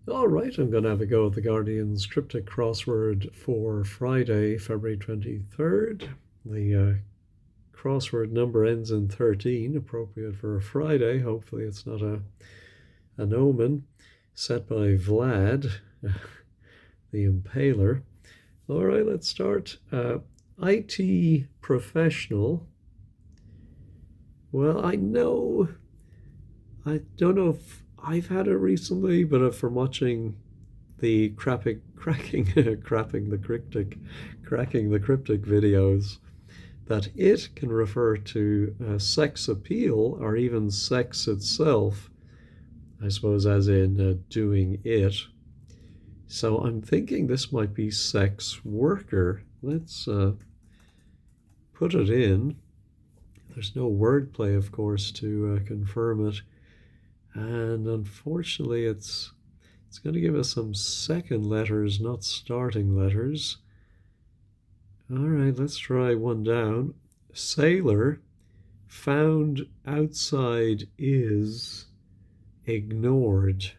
All right, I'm going to have a go at the Guardian's Cryptic Crossword for Friday, February 23rd. The crossword number ends in 13, appropriate for a Friday. Hopefully, it's not an omen. Set by Vlad, the Impaler. All right, let's start. IT professional. Well, I don't know if I've had it recently, but from watching the cracking the cryptic videos, that it can refer to sex appeal or even sex itself, I suppose, as in doing it. So I'm thinking this might be sex worker. Let's put it in. There's no wordplay, of course, to confirm it. And unfortunately, it's going to give us some second letters, not starting letters. All right, let's try one down. Sailor, found outside is ignored.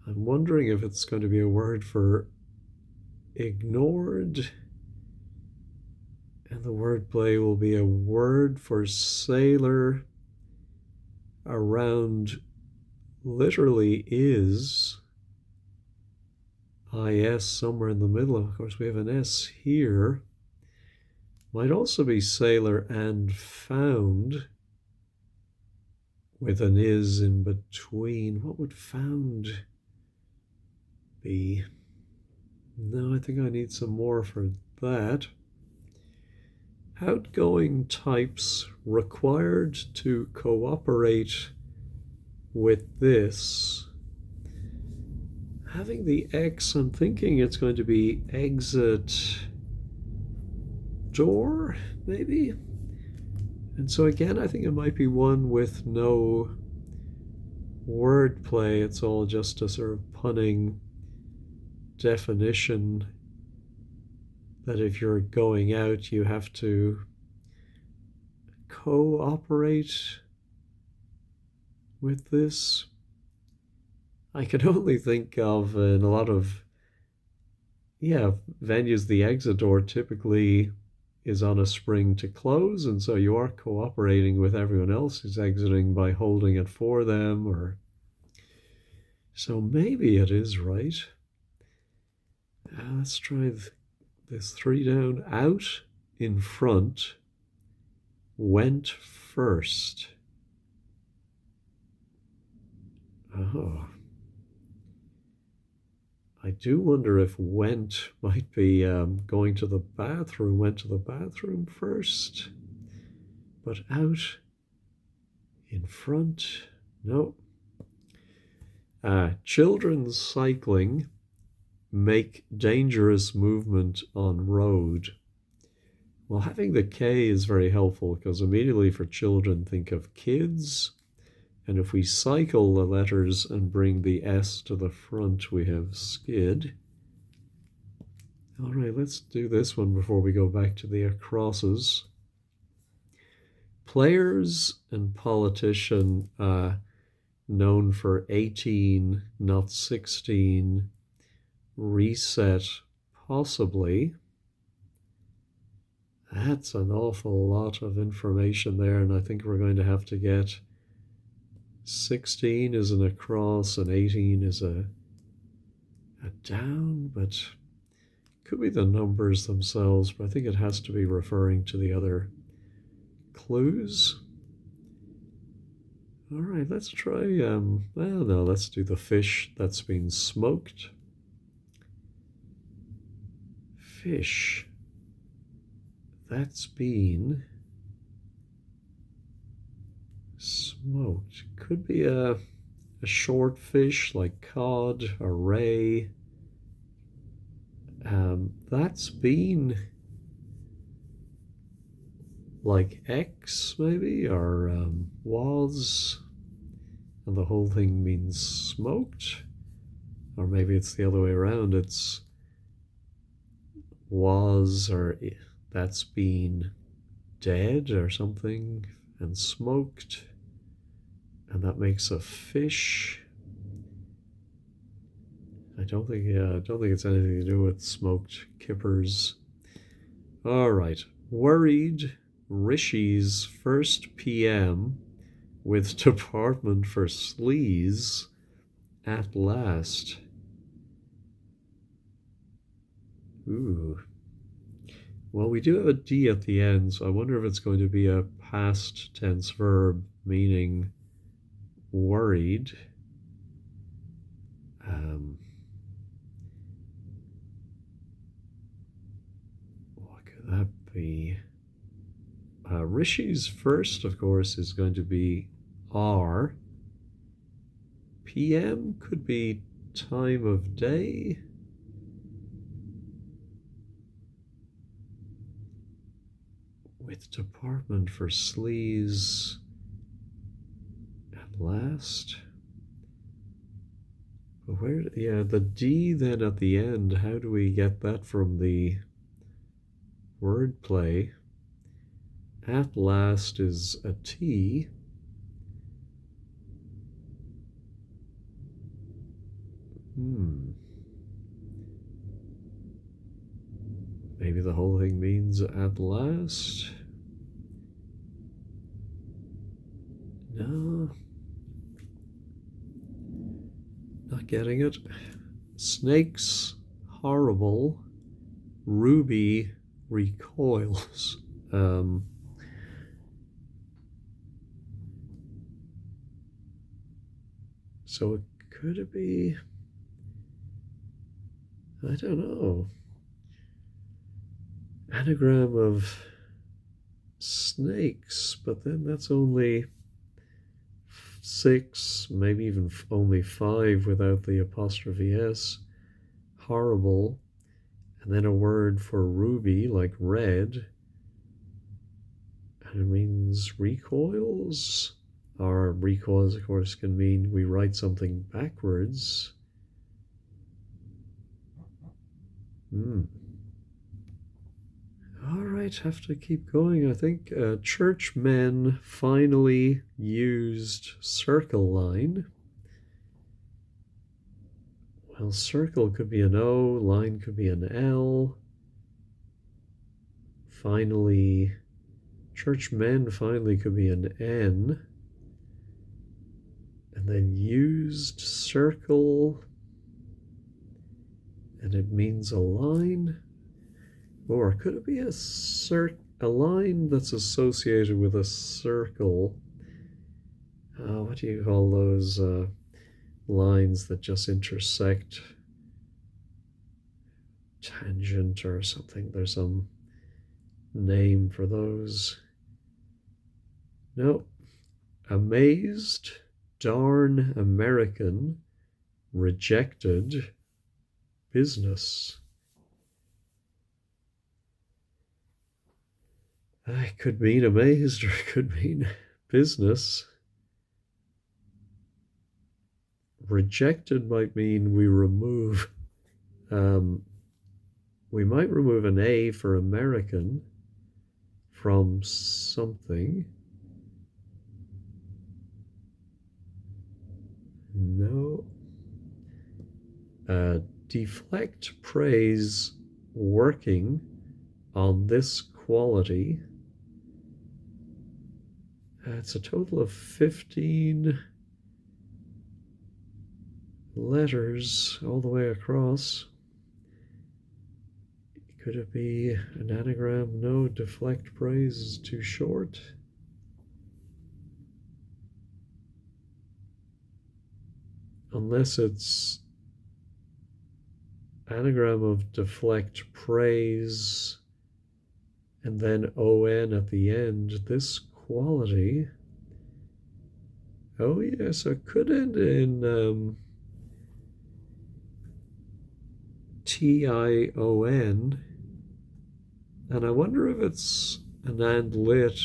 I'm wondering if it's going to be a word for ignored, and the wordplay will be a word for sailor around literally is is somewhere in the middle. Of course, we have an S here. Might also be sailor and found with an is in between. What would found be? No, I think I need some more for that. Outgoing types required to cooperate with this. Having the X, I'm thinking it's going to be exit door, maybe? And so again, I think it might be one with no wordplay. It's all just a sort of punning definition that if you're going out, you have to cooperate with this. I can only think of in a lot of venues, the exit door typically is on a spring to close, and so you are cooperating with everyone else who's exiting by holding it for them, or so maybe it is right. Let's try this three down. Out in front went first. Oh, I do wonder if went might be went to the bathroom first, but out in front, no. Children cycling make dangerous movement on road. Well, having the K is very helpful because immediately for children, think of kids. And if we cycle the letters and bring the S to the front, we have skid. All right, let's do this one before we go back to the crosses. Players and politician, known for 18, not 16. Reset, possibly. That's an awful lot of information there, and I think we're going to have to get 16 is an across and 18 is a down, but could be the numbers themselves, but I think it has to be referring to the other clues. All right, let's try, let's do the fish that's been smoked. Fish that's been smoked. Could be a short fish like cod or ray. That's been like X maybe, or was, and the whole thing means smoked. Or maybe it's the other way around. It's was, or that's been dead or something and smoked, and that makes a fish. I don't think it's anything to do with smoked kippers. All right. Worried Rishi's first PM with department for sleaze at last. Ooh. Well, we do have a D at the end, so I wonder if it's going to be a past tense verb meaning worried. What could that be? Rishi's first, of course, is going to be R. PM could be time of day. With department for sleaze at last. But where, yeah, the D then at the end, how do we get that from the wordplay? At last is a T. Maybe the whole thing means at last? No. Not getting it. Snakes, horrible. Ruby recoils. So could it be? I don't know. Anagram of snakes, but then that's only 6, maybe even only 5 without the apostrophe S. Horrible. And then a word for ruby, like red. And it means recoils. Or recoils, of course, can mean we write something backwards. All right, have to keep going. I think churchmen finally used circle line. Well, circle could be an O, line could be an L. Finally, churchmen finally could be an N. And then used circle, and it means a line. Or could it be a line that's associated with a circle? What do you call those lines that just intersect? Tangent or something. There's some name for those. No. Amazed, darn American, rejected, business. It could mean amazed or it could mean business. Rejected might mean we remove. We might remove an A for American from something. No. Deflect praise working on this quality. It's a total of 15 letters all the way across. Could it be an anagram? No, deflect praise is too short. Unless it's anagram of deflect praise and then ON at the end, this quality. Oh yes, so it could end in TION, and I wonder if it's an and lit,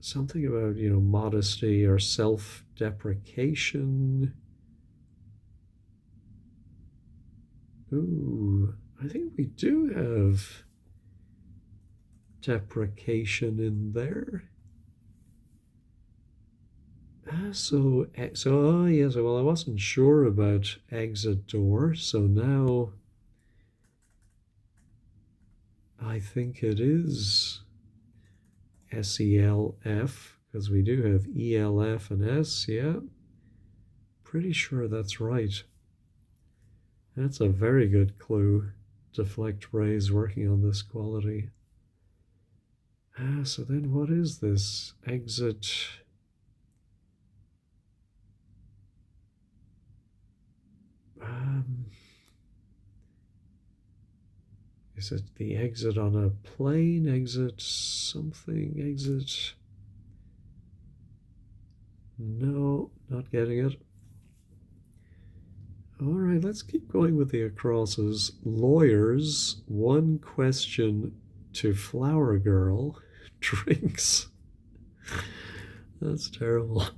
something about, modesty or self-deprecation. Ooh, I think we do have deprecation in there. Oh yes, well, I wasn't sure about exit door, so now I think it is SELF, because we do have ELF and S, yeah. Pretty sure that's right. That's a very good clue. Deflect rays working on this quality. So then what is this? Exit. Um, is it the exit on a plane? Exit something? Exit. No, not getting it. All right, let's keep going with the acrosses. Lawyers, one question to flower girl. Drinks. That's terrible.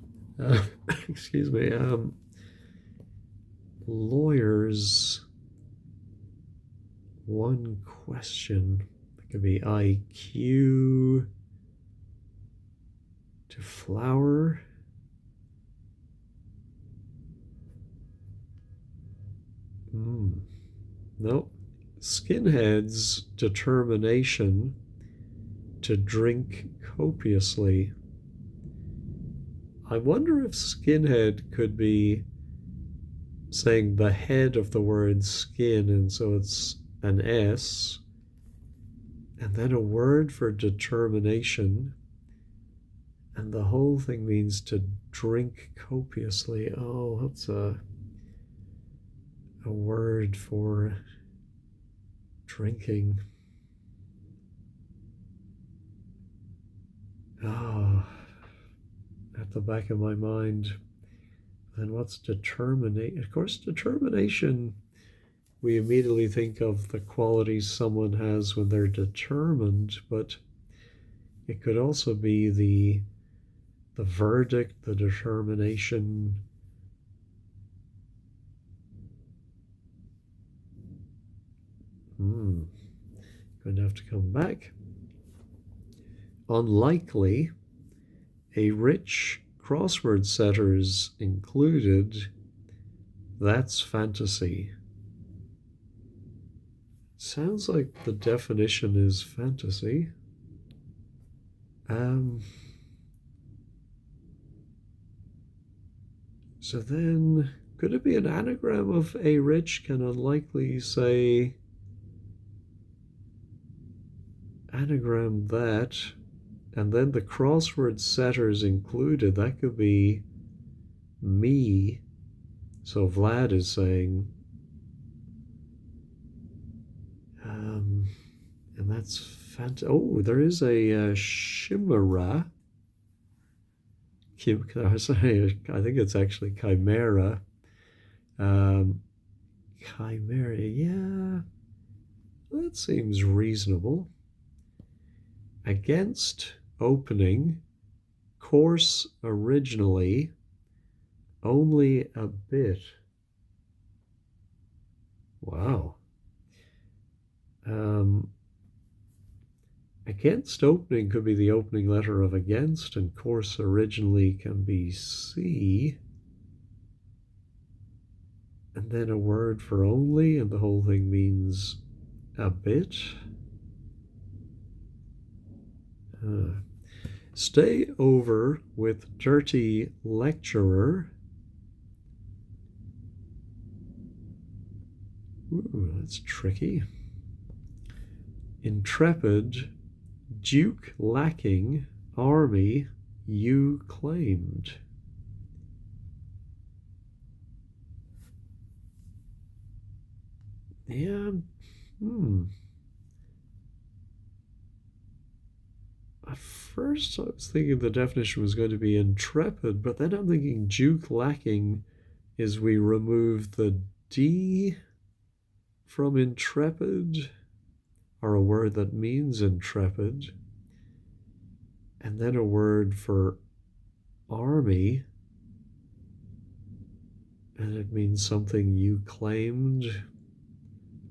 Excuse me. Lawyers, one question. It could be IQ to flower. Nope. Skinhead's determination to drink copiously. I wonder if skinhead could be saying the head of the word skin, and so it's an S, and then a word for determination, and the whole thing means to drink copiously. Oh, what's a word for drinking? Oh, at the back of my mind. Then what's determination? Of course, determination, we immediately think of the qualities someone has when they're determined, but it could also be the verdict, the determination. Going to have to come back. Unlikely, a rich crossword setters included. That's fantasy. Sounds like the definition is fantasy. So then, could it be an anagram of a rich? Can unlikely say anagram that, and then the crossword setters included? That could be me. So Vlad is saying, and that's oh, there is a chimera. I think it's actually chimera. Chimera, yeah, that seems reasonable. Against opening, course originally, only a bit. Wow. Against opening could be the opening letter of against, and course originally can be C. And then a word for only, and the whole thing means a bit. Stay over with dirty lecturer. Ooh, that's tricky. Intrepid, Duke lacking, army, you claimed. Yeah, At first, I was thinking the definition was going to be intrepid, but then I'm thinking Duke lacking is we remove the D from intrepid, or a word that means intrepid, and then a word for army, and it means something you claimed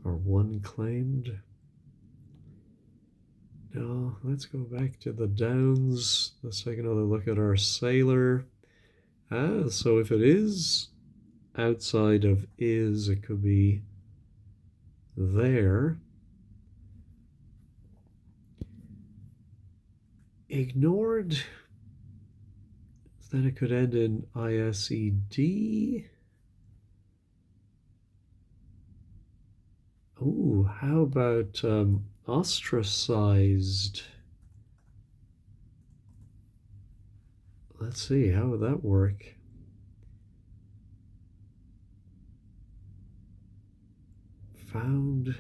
or one claimed. No, let's go back to the Downs. Let's take another look at our sailor. Ah, so if it is outside of is, it could be there. Ignored, then it could end in ISED. Oh, how about ostracized? Let's see, how would that work? Found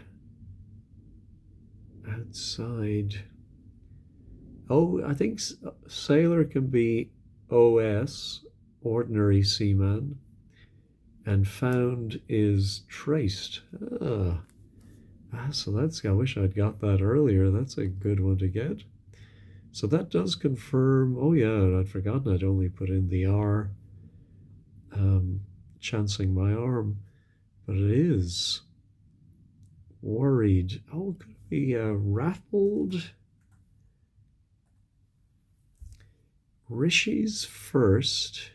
outside. Oh, I think sailor can be OS, ordinary seaman, and found is traced. So I wish I'd got that earlier. That's a good one to get. So that does confirm, oh yeah, I'd forgotten I'd only put in the R, chancing my arm, but it is worried. Oh, could it be rattled? Rishi's first,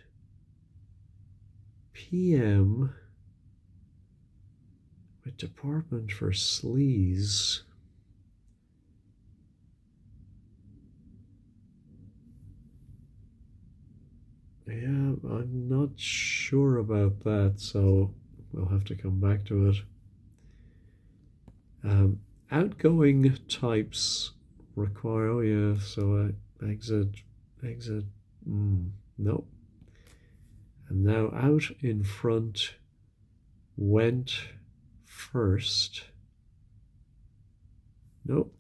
PM, with department for sleaze. Yeah, I'm not sure about that, so we'll have to come back to it. Outgoing types require, oh yeah, so exit, nope. And now out in front, went first. Nope.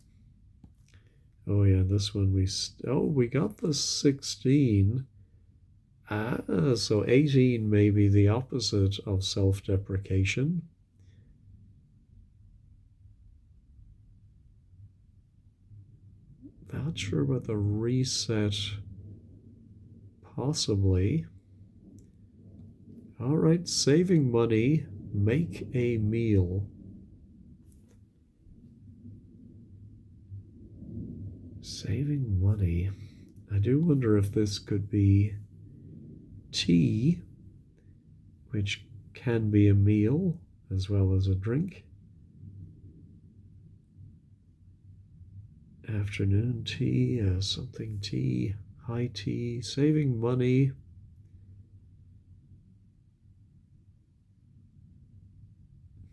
Oh yeah, this one we got the 16. So 18 may be the opposite of self-deprecation. Not sure about the reset. Possibly. All right, saving money, make a meal. Saving money. I do wonder if this could be tea, which can be a meal as well as a drink. Afternoon tea, something tea, high tea, saving money.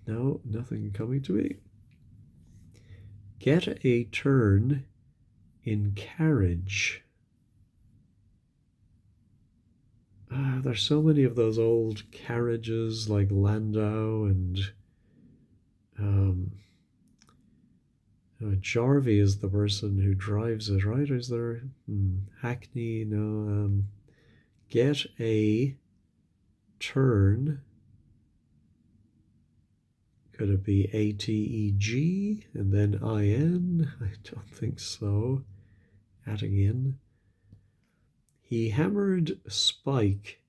No, nothing coming to me. Get a turn in carriage. There's so many of those old carriages like Landau and Jarvie is the person who drives it, right? Or is there Hackney? No. Get a turn. Could it be ATEG and then IN? I don't think so. Adding in. He hammered Spike,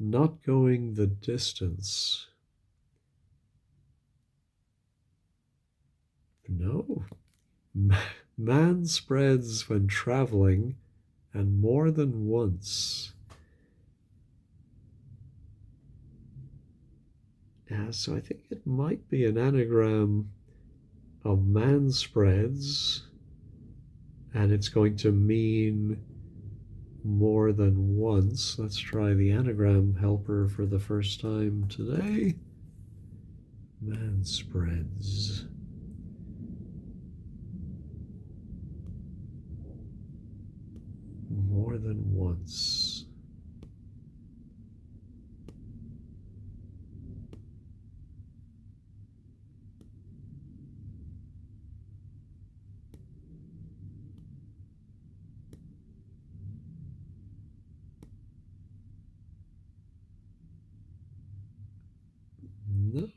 not going the distance. No. Man spreads when traveling and more than once. So I think it might be an anagram of man spreads, and it's going to mean more than once. Let's try the anagram helper for the first time today. Man spreads. More than once.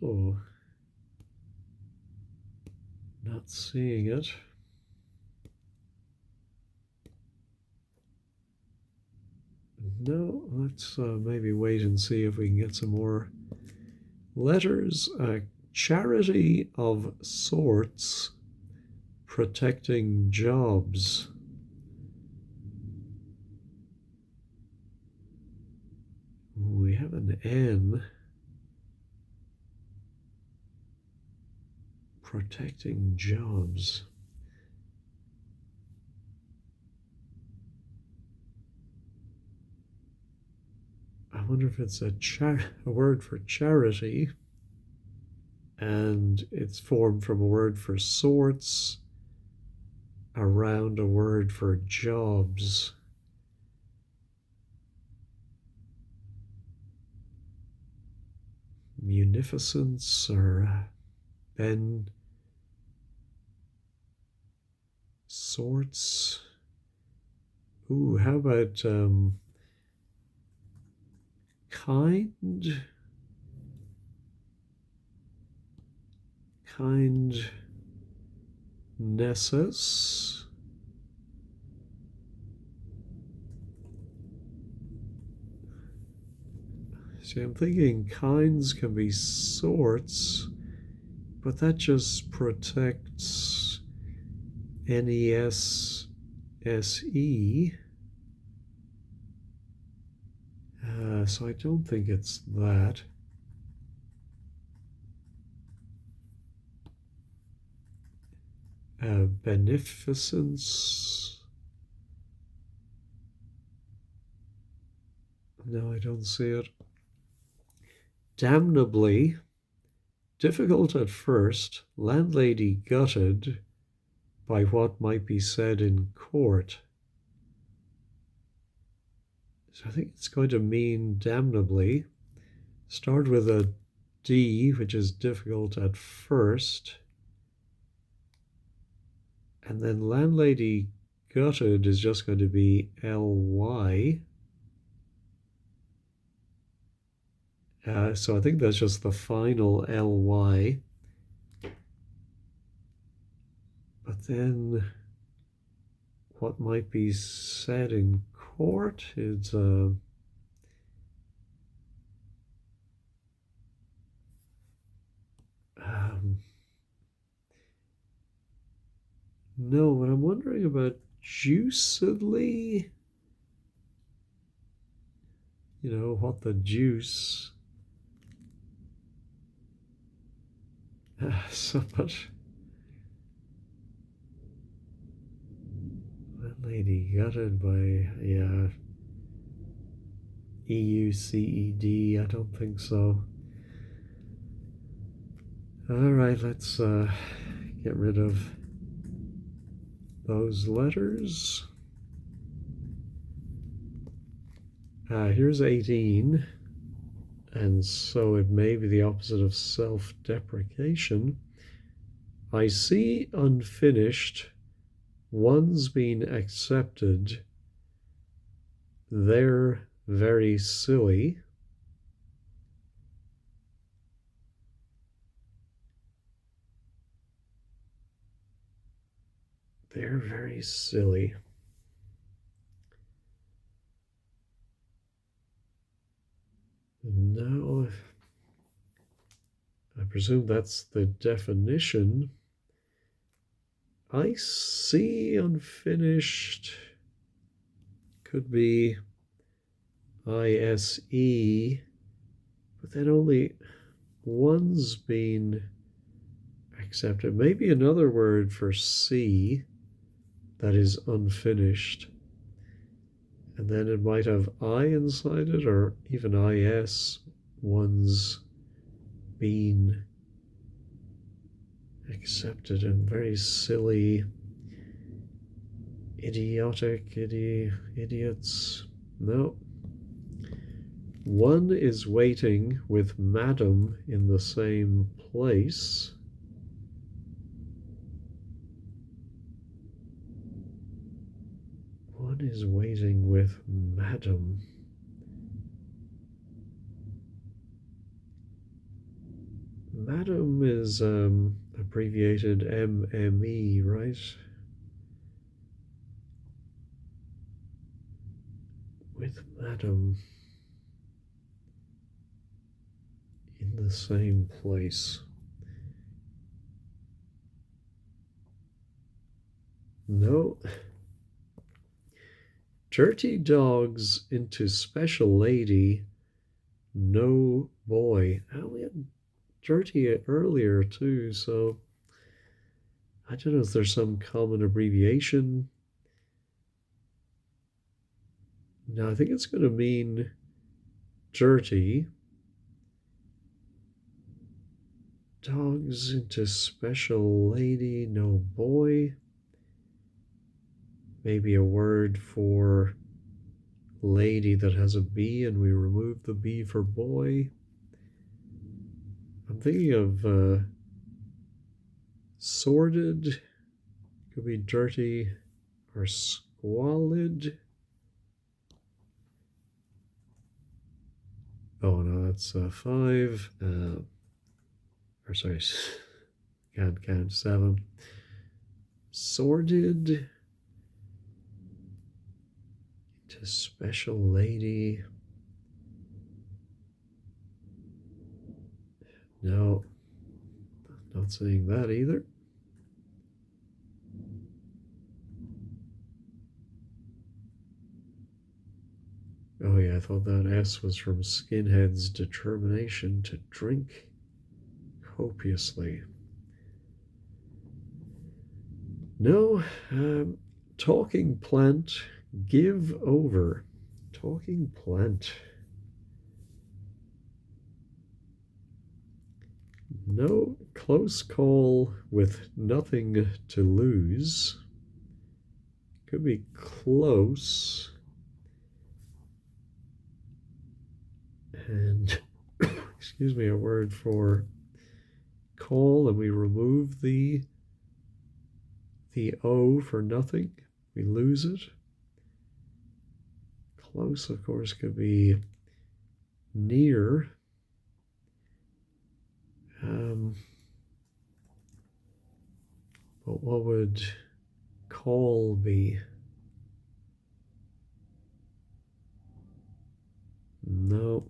No, not seeing it. No, let's maybe wait and see if we can get some more letters. Charity of sorts, protecting jobs. We have an N. Protecting jobs. I wonder if it's a word for charity, and it's formed from a word for sorts around a word for jobs. Munificence or sorts. Ooh, how about kindnesses. See, I'm thinking kinds can be sorts, but that just protects NESSE. So I don't think it's that. Beneficence. No, I don't see it. Damnably. Difficult at first. Landlady gutted by what might be said in court. So I think it's going to mean damnably. Start with a D, which is difficult at first. And then landlady gutted is just going to be LY. So I think that's just the final LY. But then what might be said in court is no, but I'm wondering about juicidly. You know, what the juice. So much. That lady gutted by, yeah. EUCED, I don't think so. All right, let's get rid of those letters. Here's 18, and so it may be the opposite of self-deprecation. I see unfinished, one's been accepted, they're very silly. They're very silly. Now, I presume that's the definition. I see unfinished could be ISE, but then only one's been accepted. Maybe another word for C that is unfinished. And then it might have I inside it, or even IS, one's been accepted. And very silly, idiotic, idiots. No. One is waiting with madam in the same place. One is waiting with madam. Madam is abbreviated MME, right? With madam in the same place. No. Dirty dogs into special lady no boy. And we had dirty earlier too, so I don't know if there's some common abbreviation. No, I think it's going to mean dirty. Dogs into special lady, no boy. Maybe a word for lady that has a B and we remove the B for boy. I'm thinking of sordid, could be dirty or squalid. Oh no, that's 5. Or sorry, can't count 7. Sordid to special lady. No, not saying that either. Oh yeah, I thought that S was from Skinhead's determination to drink copiously. No, talking plant, give over. Talking plant. No, close call with nothing to lose. Could be close. And, excuse me, a word for call, and we remove the O for nothing. We lose it. Close, of course, could be near. But what would call be? No.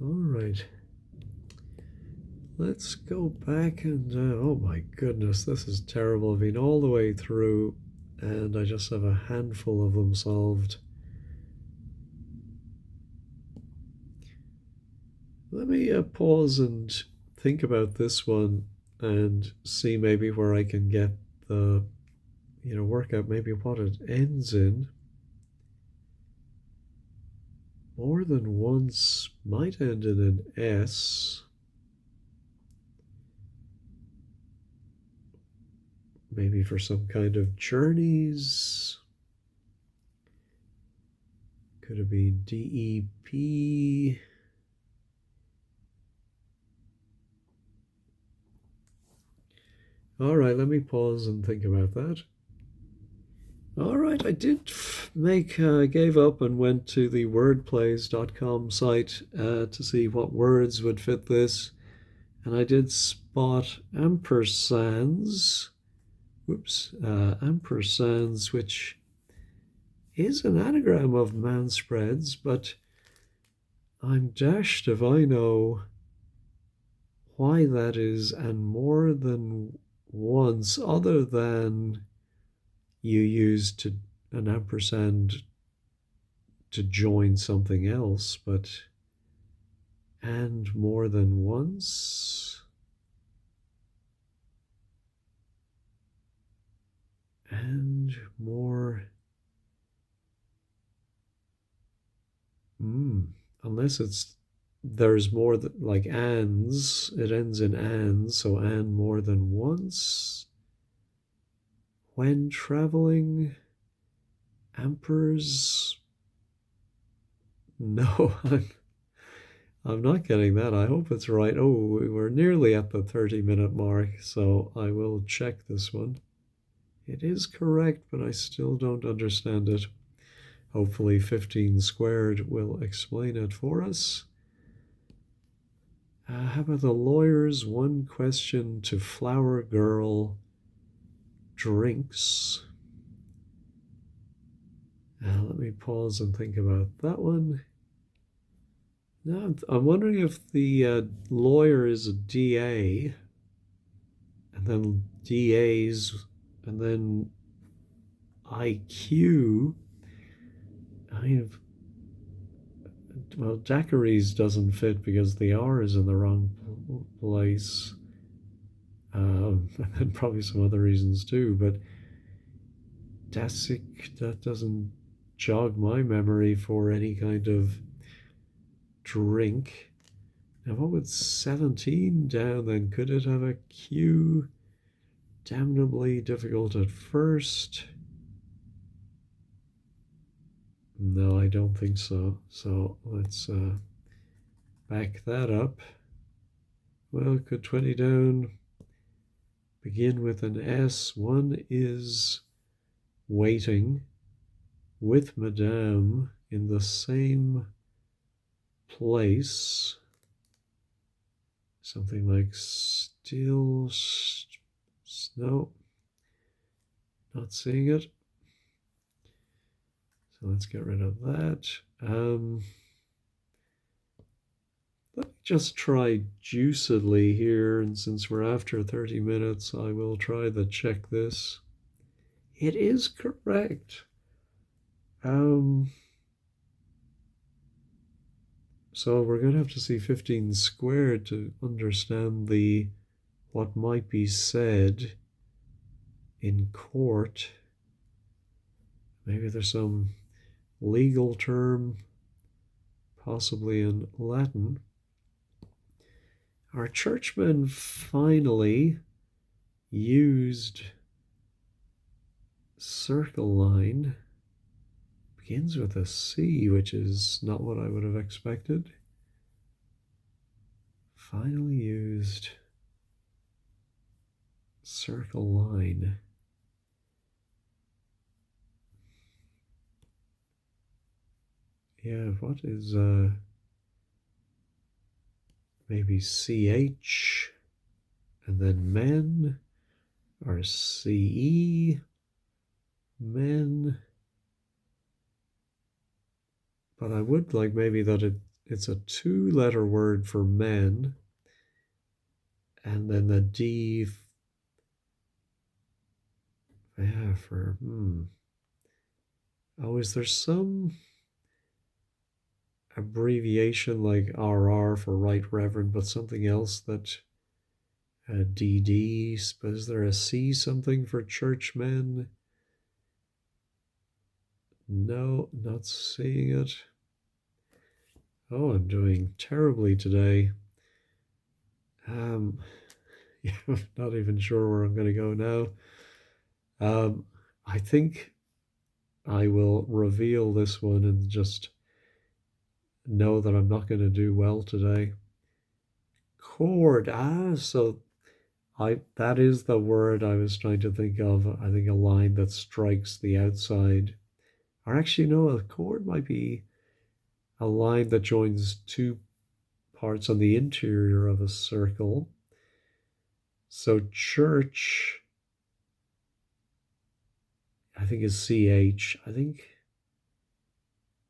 All right. Let's go back and, oh my goodness, this is terrible. I've been all the way through and I just have a handful of them solved. Let me pause and think about this one and see maybe where I can get the, work out maybe what it ends in. More than once might end in an S. Maybe for some kind of journeys. Could it be DEP? All right, let me pause and think about that. All right, I did gave up and went to the wordplays.com site to see what words would fit this. And I did spot ampersands. Ampersands, which is an anagram of manspreads, but I'm dashed if I know why that is, and more than once, other than you used an ampersand to join something else, but and more than once, and more. Unless there's more like ands, it ends in and, so and more than once. When traveling, ampers. No, I'm not getting that. I hope it's right. Oh, we're nearly at the 30-minute mark, so I will check this one. It is correct, but I still don't understand it. Hopefully 15 squared will explain it for us. How about the lawyers? One question to flower girl drinks. Let me pause and think about that one. Now, I'm wondering if the lawyer is a DA, and then DAs, and then IQ. I mean, well, daiquiris doesn't fit because the R is in the wrong place. And probably some other reasons too, but Dasik, that doesn't jog my memory for any kind of drink. Now, what would 17 down then? Could it have a Q? Damnably difficult at first. No, I don't think so. So let's back that up. Well, could 20 down begin with an S? One is waiting with Madame in the same place. Something like still, no, not seeing it. So let's get rid of that. Let me just try juicidly here, and since we're after 30 minutes, I will try to check this. It is correct. So we're going to have to see 15 squared to understand what might be said in court. Maybe there's some legal term, possibly in Latin. Our churchmen finally used circle line. Begins with a C, which is not what I would have expected. Finally used circle line. Yeah, what is maybe CH and then men or CE, men. But I would like maybe that it's a 2-letter word for men, and then the D, yeah, for, Oh, is there some abbreviation like RR for Right Reverend, but something else that, DD, but is there a C something for churchmen? No, not seeing it. Oh, I'm doing terribly today. Yeah, I'm not even sure where I'm going to go now. I think I will reveal this one and just know that I'm not going to do well today. Chord. So that is the word I was trying to think of. I think a line that strikes the outside. Or actually, no, a chord might be a line that joins two parts on the interior of a circle. So church, I think is CH. I think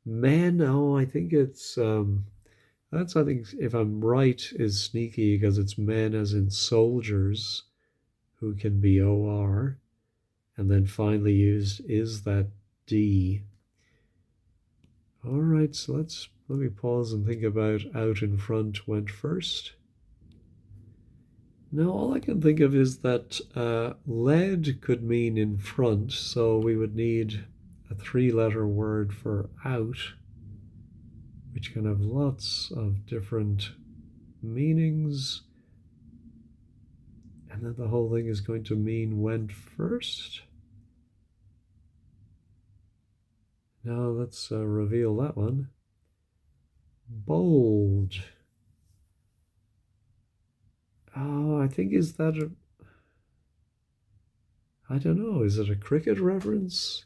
men, I think it's that's, I think, if I'm right, is sneaky because it's men as in soldiers, who can be OR, and then finally used is that D. All right, so let me pause and think about out in front went first. No, all I can think of is that lead could mean in front, so we would need a 3-letter word for out, which can have lots of different meanings. And then the whole thing is going to mean went first. Now let's reveal that one. Bold. Oh, I think is that I don't know, is it a cricket reference?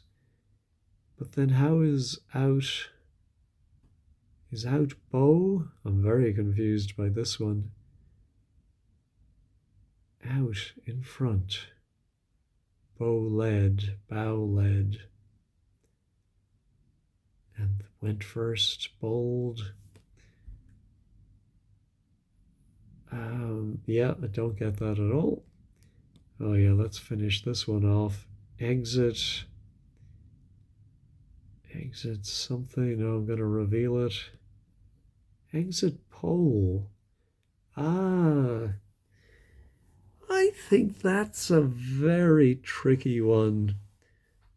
But then how is out? Is out bow? I'm very confused by this one. Out in front. Bow led, bow led. And went first, bold. Yeah, I don't get that at all. Oh yeah, let's finish this one off. Exit. Exit something. No, I'm going to reveal it. Exit poll. Ah, I think that's a very tricky one.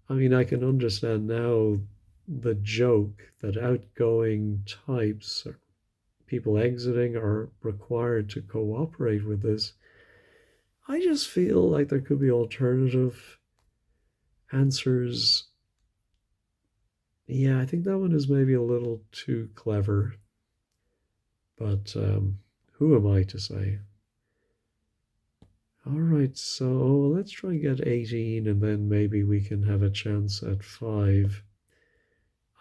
I mean, I can understand now the joke that outgoing types or people exiting are required to cooperate with this. I just feel like there could be alternative answers. Yeah, I think that one is maybe a little too clever, but who am I to say? All right, so let's try and get 18 and then maybe we can have a chance at 5.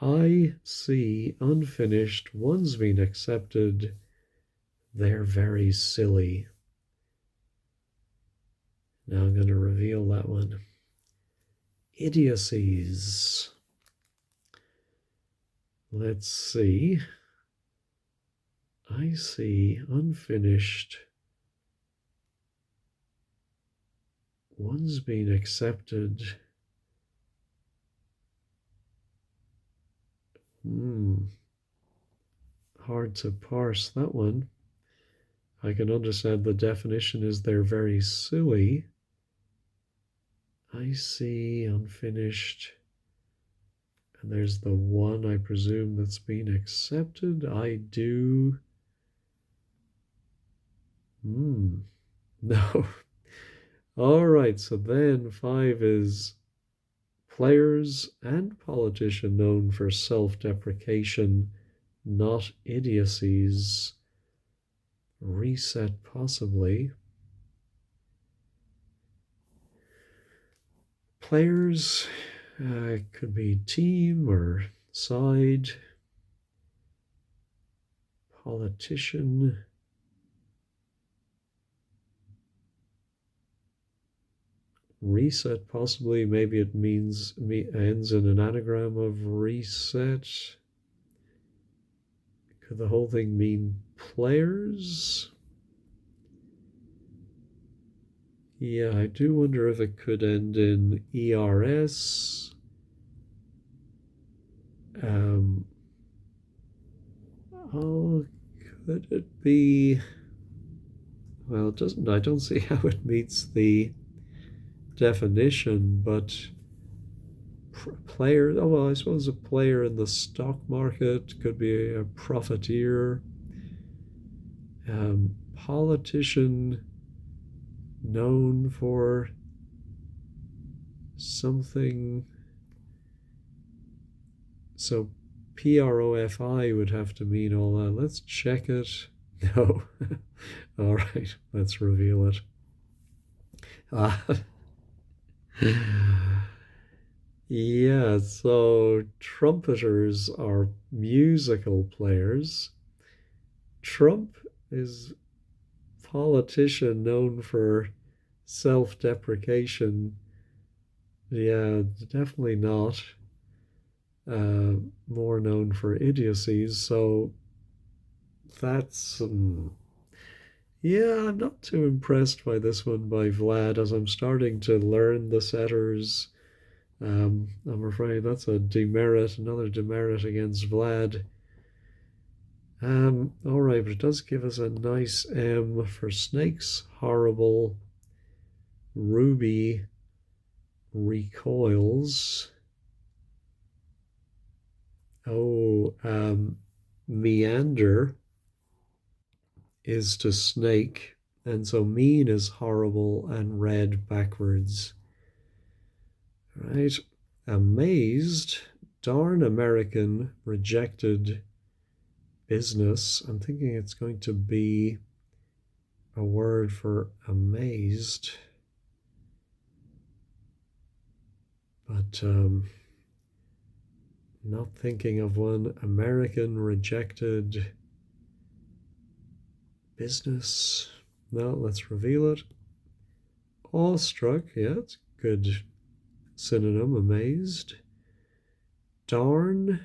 I see unfinished, one's been accepted, they're very silly. Now I'm going to reveal that one. Idiocies. Let's see. I see unfinished, one's been accepted. Hard to parse that one. I can understand the definition is they're very silly. I see unfinished. And there's the one I presume that's been accepted. I do. No. All right, so then 5 is players and politician known for self-deprecation, not idiocies. Reset possibly. Players could be team or side. Politician. Reset possibly. Maybe it ends in an anagram of reset. Could the whole thing mean players? Yeah, I do wonder if it could end in ERS. Oh, could it be? Well, it doesn't. I don't see how it meets the definition, but player. Oh, well, I suppose a player in the stock market could be a profiteer. Politician known for something. So PROFI would have to mean all that. Let's check it. No. All right, let's reveal it. Yeah, so trumpeters are musical players. Trump is politician known for self-deprecation. Yeah, definitely not. More known for idiocies. So that's yeah, I'm not too impressed by this one by Vlad as I'm starting to learn the setters. I'm afraid that's a demerit, another demerit against Vlad. All right, but it does give us a nice M for snakes. Horrible. Ruby recoils. Oh, meander is to snake, and so mean is horrible and read backwards. Right? Amazed, darn American, rejected business. I'm thinking it's going to be a word for amazed, but not thinking of one. American, rejected business. No, let's reveal it. Awestruck, yeah, it's a good synonym. Amazed. Darn.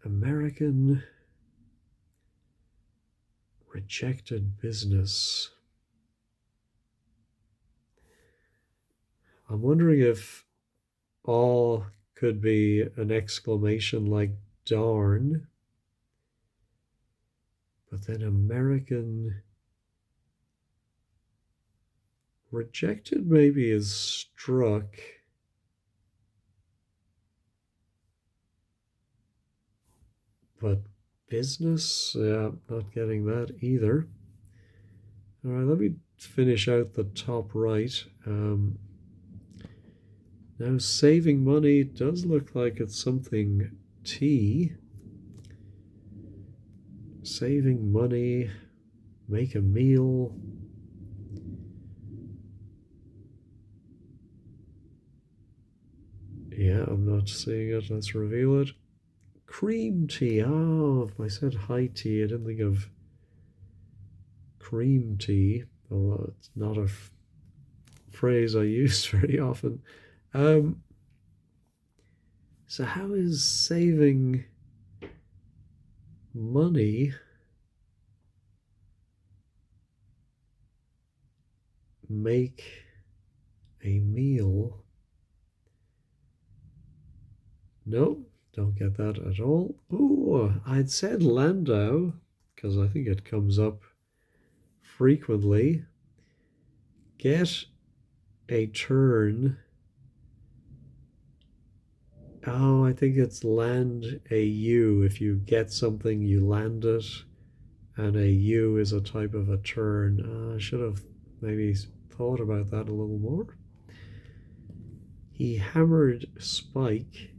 American. Rejected business. I'm wondering if all could be an exclamation like darn. But then American rejected maybe is struck. But business, yeah, not getting that either. All right, let me finish out the top right. Now, saving money does look like it's something T. Saving money, make a meal. Yeah, I'm not seeing it. Let's reveal it. Cream tea. Oh, if I said high tea, I didn't think of cream tea, although it's not a phrase I use very often. Um, so, how is saving money make a meal? No, don't get that at all. Ooh, I'd said Landau because I think it comes up frequently. Get a turn. Oh, I think it's land a U. If you get something, you land it. And a U is a type of a turn. I should have maybe thought about that a little more. He hammered Spike,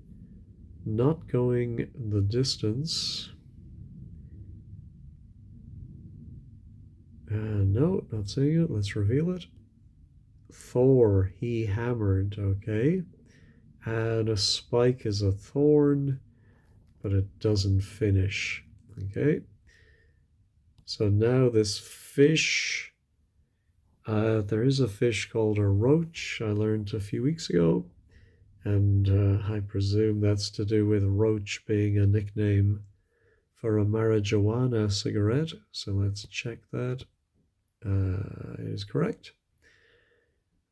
not going the distance. No, not seeing it. Let's reveal it. Thor, he hammered, okay. And a spike is a thorn, but it doesn't finish, okay. So now this fish, there is a fish called a roach, I learned a few weeks ago, and I presume that's to do with roach being a nickname for a marijuana cigarette. So let's check that. It is correct.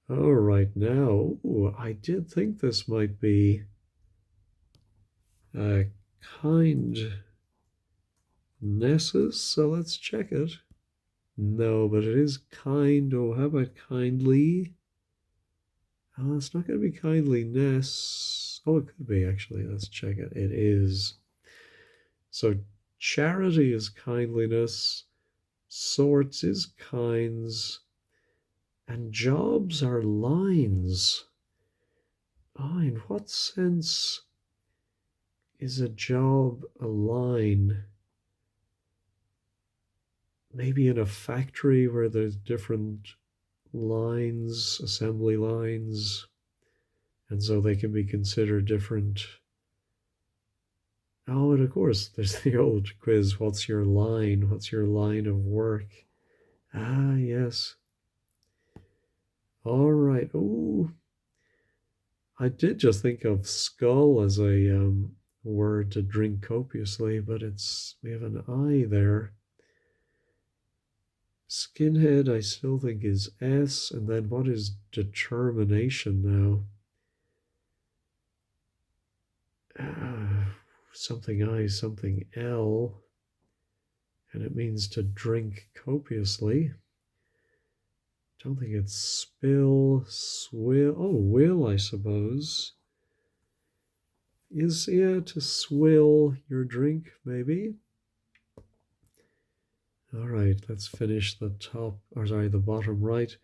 All right, now, ooh, I did think this might be kindnesses, so let's check it. No, but it is kind. Oh, how about kindly? Oh, it's not going to be kindliness. Oh, it could be actually. Let's check it. It is. So charity is kindliness, sorts is kinds, and jobs are lines. Oh, in what sense is a job a line? Maybe in a factory where there's different lines, assembly lines, and so they can be considered different. Oh, and of course, there's the old quiz, what's your line? What's your line of work? Ah, yes. All right. Oh, I did just think of skull as a word to drink copiously, but we have an I there. Skinhead, I still think is S, and then what is determination now? Something I, something L, and it means to drink copiously. Don't think it's spill, swill. Oh, will, I suppose. Is, yeah, to swill your drink, maybe. All right, let's finish the the bottom right.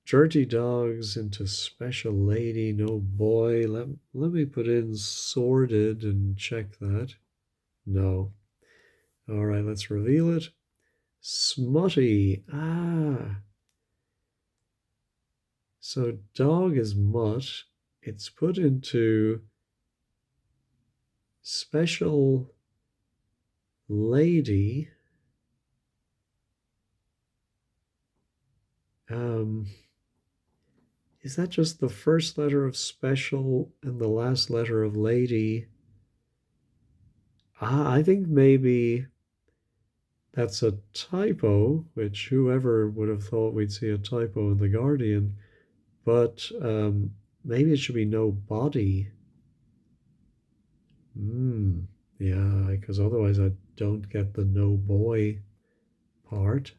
Dirty dogs into special lady, no boy. Let me put in sordid and check that. No. All right, let's reveal it. Smutty. Ah. So dog is mutt. It's put into special lady. Is that just the first letter of special and the last letter of lady? I think maybe that's a typo, which whoever would have thought we'd see a typo in The Guardian, but maybe it should be no body. Yeah, because otherwise I don't get the no boy. part.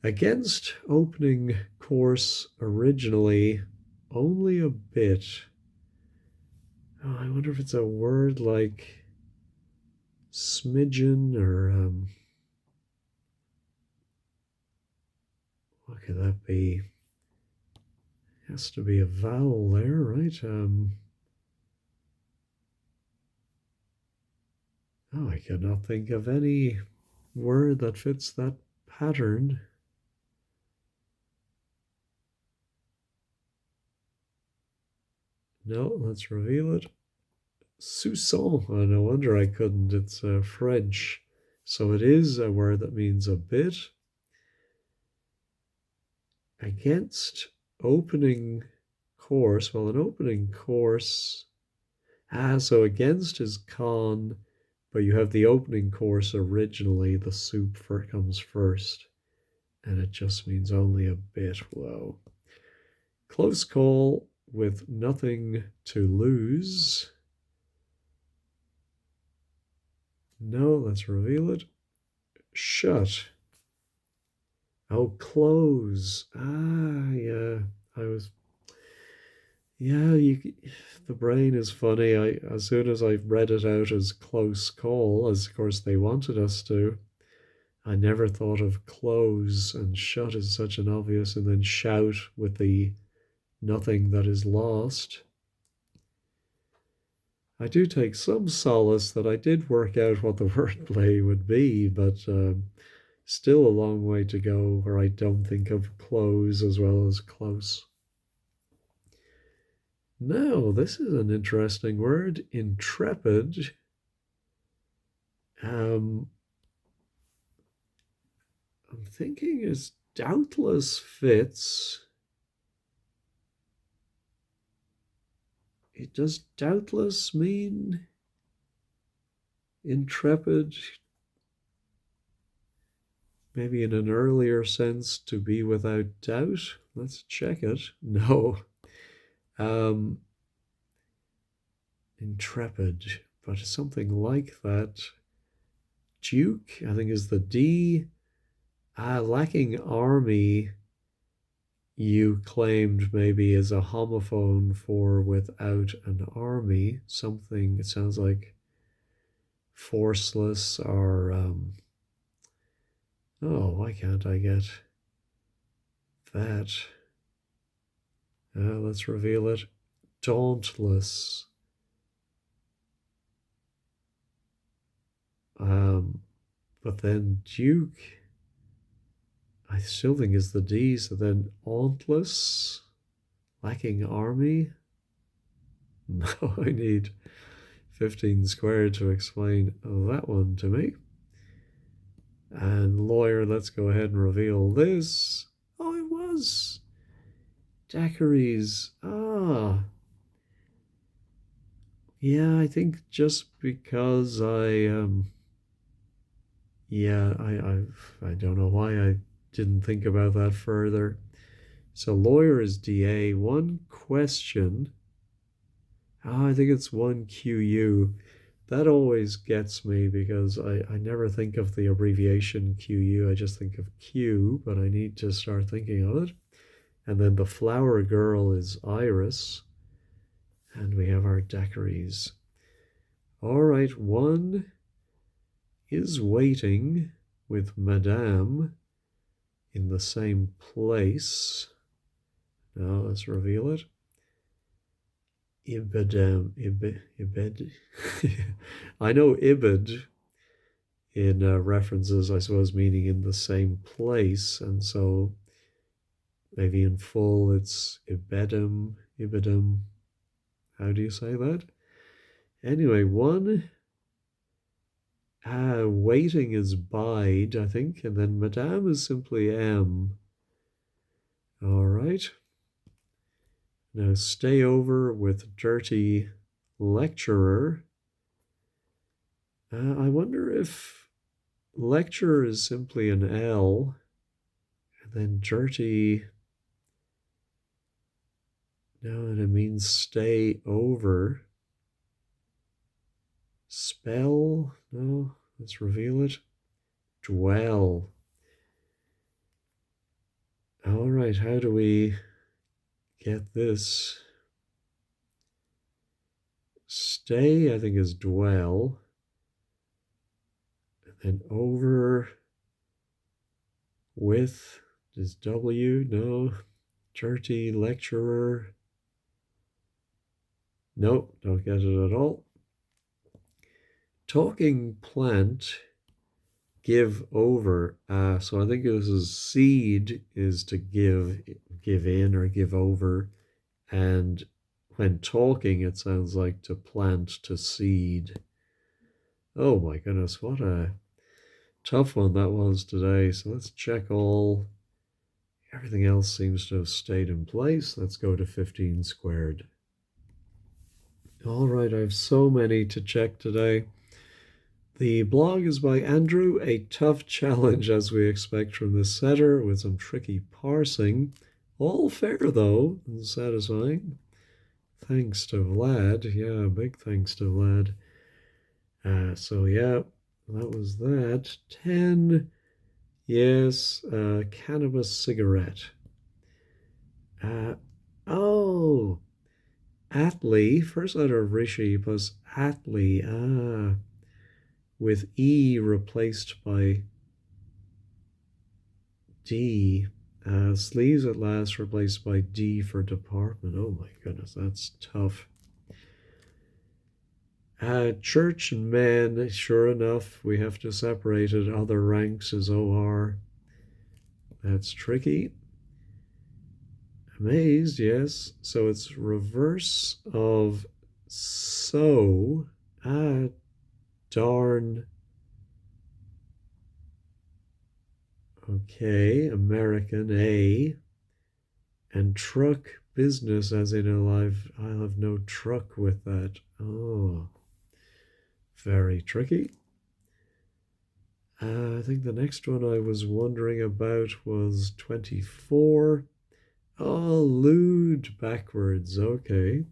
Against opening course originally, only a bit. Oh, I wonder if it's a word like smidgen or what could that be? Has to be a vowel there, right? Oh, I cannot think of any word that fits that pattern. No, let's reveal it. Soupçon. Oh, no wonder I couldn't. It's French. So it is a word that means a bit. Against opening course. Well, an opening course. So against is con, but you have the opening course originally. The soup comes first. And it just means only a bit. Whoa. Close call with nothing to lose. No, let's reveal it. Shut. Oh, close. Yeah. I was. Yeah, the brain is funny. As soon as I read it out as close call, as of course they wanted us to, I never thought of close, and shut is such an obvious, and then shout with the nothing that is lost. I do take some solace that I did work out what the wordplay would be, but still a long way to go where I don't think of close as well as close. Now, this is an interesting word, intrepid. I'm thinking is doubtless fits. It does doubtless mean intrepid, maybe in an earlier sense, to be without doubt. Let's check it. No. Intrepid, but something like that. Duke, I think, is the D. Lacking army, you claimed maybe is a homophone for without an army. Something, it sounds like forceless or, oh, why can't I get that? Let's reveal it. Dauntless. But then Duke, I still think is the D, so then Auntless, lacking army. No, I need 15 squared to explain that one to me. And lawyer, let's go ahead and reveal this. Oh, it was daiquiris. Yeah, I think just because yeah, I don't know why I didn't think about that further. So lawyer is DA. One question. I think it's 1QU. That always gets me because I never think of the abbreviation QU. I just think of Q, but I need to start thinking of it. And then the flower girl is Iris. And we have our daiquiris. All right, one is waiting with Madame in the same place. Now let's reveal it. Ibed. I know Ibid in references, I suppose, meaning in the same place, and so maybe in full it's Ibidum. How do you say that? Anyway, one waiting is bide, I think, and then Madame is simply M. All right. Now stay over with dirty lecturer. I wonder if lecturer is simply an L, and then dirty. No, and it means stay over. Spell? No. Let's reveal it. Dwell. All right, how do we get this? Stay, I think, is dwell. And over with is W. No. Dirty lecturer. Nope, don't get it at all. Talking plant, give over. So I think this is seed is to give in or give over. And when talking, it sounds like to plant, to seed. Oh my goodness, what a tough one that was today. So let's check all. Everything else seems to have stayed in place. Let's go to 15 squared. All right, I have so many to check today. The blog is by Andrew, a tough challenge as we expect from this setter with some tricky parsing. All fair though and satisfying. Thanks to Vlad. Yeah, big thanks to Vlad. So yeah, that was that. 10. Yes, cannabis cigarette. Oh, Atlee, first letter of Rishi plus Atlee. With E replaced by D. Sleeves at last replaced by D for department. Oh my goodness, that's tough. Church and men, sure enough, we have to separate it. Other ranks is OR. That's tricky. Amazed, yes. So it's reverse of so. Darn. Okay, American A. And truck business, as in I'll have no truck with that. Oh, very tricky. I think the next one I was wondering about was 24. Oh, lewd backwards. Okay.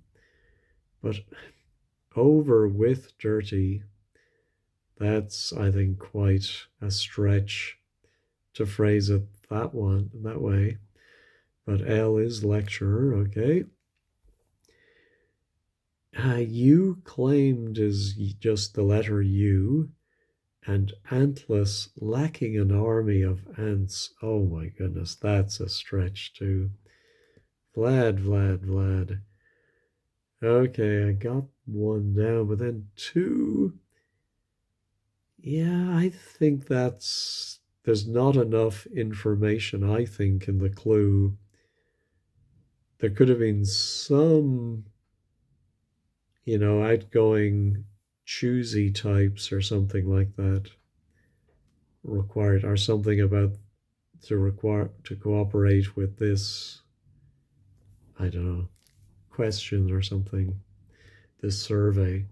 But over with dirty, that's, I think, quite a stretch to phrase it that way. But L is lecturer, okay. U claimed is just the letter U, and antless lacking an army of ants. Oh my goodness, that's a stretch too. Vlad. Okay, I got one down, but then two. Yeah, I think there's not enough information, I think, in the clue. There could have been some, outgoing, choosy types or something like that required, or something about to cooperate with this, I don't know, question or something, this survey.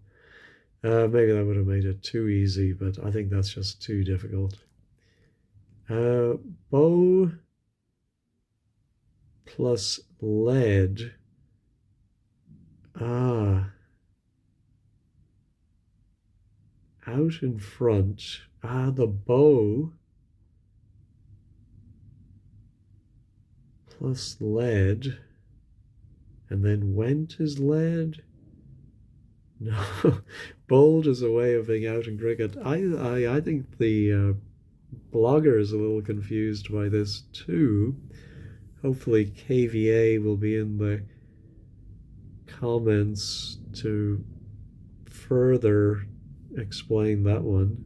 Maybe that would have made it too easy, but I think that's just too difficult. Bow plus lead. Out in front. The bow plus lead. And then went is lead. No, bold is a way of being out in cricket. I think the blogger is a little confused by this too. Hopefully KVA will be in the comments to further explain that one.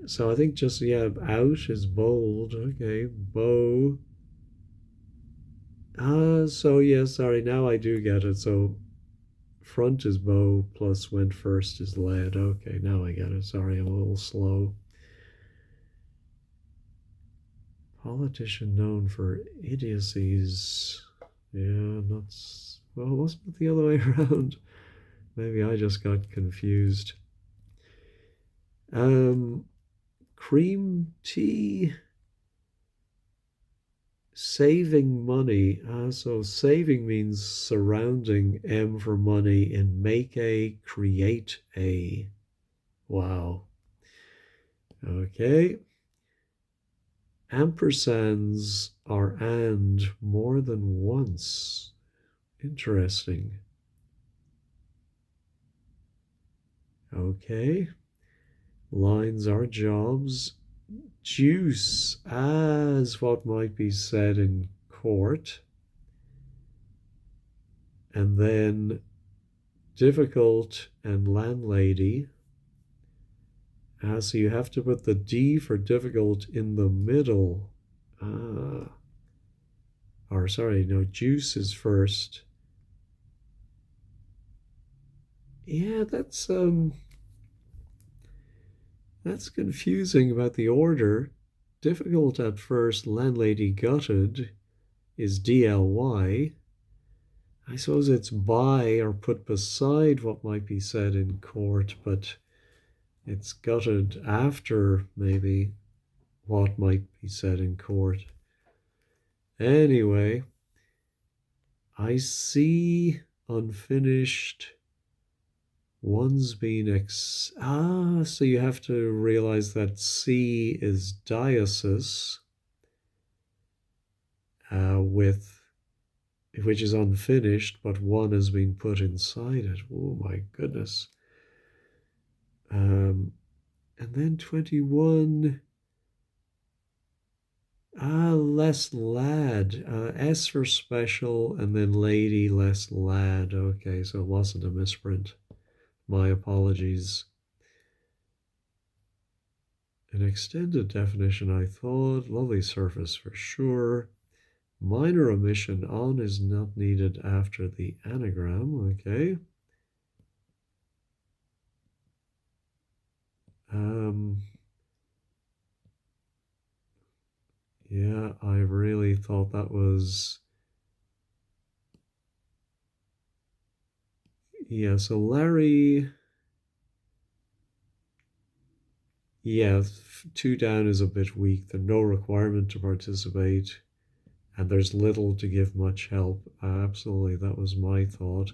So I think just, yeah, out is bold. Okay, bow. So yeah, sorry, now I do get it. So front is bow plus went first is lead. Okay, now I get it. Sorry, I'm a little slow. Politician known for idiocies. Yeah, not. Well, wasn't it the other way around? Maybe I just got confused. Cream tea. Saving money. So saving means surrounding. M for money in make a, create a. Wow. Okay. Ampersands are and more than once. Interesting. Okay. Lines are jobs. Juice as what might be said in court. And then difficult and landlady. So you have to put the D for difficult in the middle. Ah, or sorry, no, juice is first. Yeah, that's confusing about the order. Difficult at first, landlady gutted is DLY. I suppose it's by or put beside what might be said in court, but it's gutted after maybe what might be said in court. Anyway, I see unfinished. One's been so you have to realize that C is diocese with which is unfinished, but one has been put inside it. Oh my goodness. And then 21. Less lad. S for special, and then lady, less lad. Okay, so it wasn't a misprint. My apologies. An extended definition, I thought. Lovely surface for sure. Minor omission. On is not needed after the anagram. Okay. Yeah, I really thought that was. Yeah, so Larry. Yeah, two down is a bit weak. There's no requirement to participate, and there's little to give much help. Absolutely, that was my thought.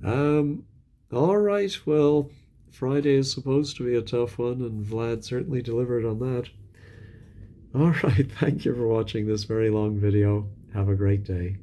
Um, all right, well, Friday is supposed to be a tough one, and Vlad certainly delivered on that. All right, thank you for watching this very long video. Have a great day.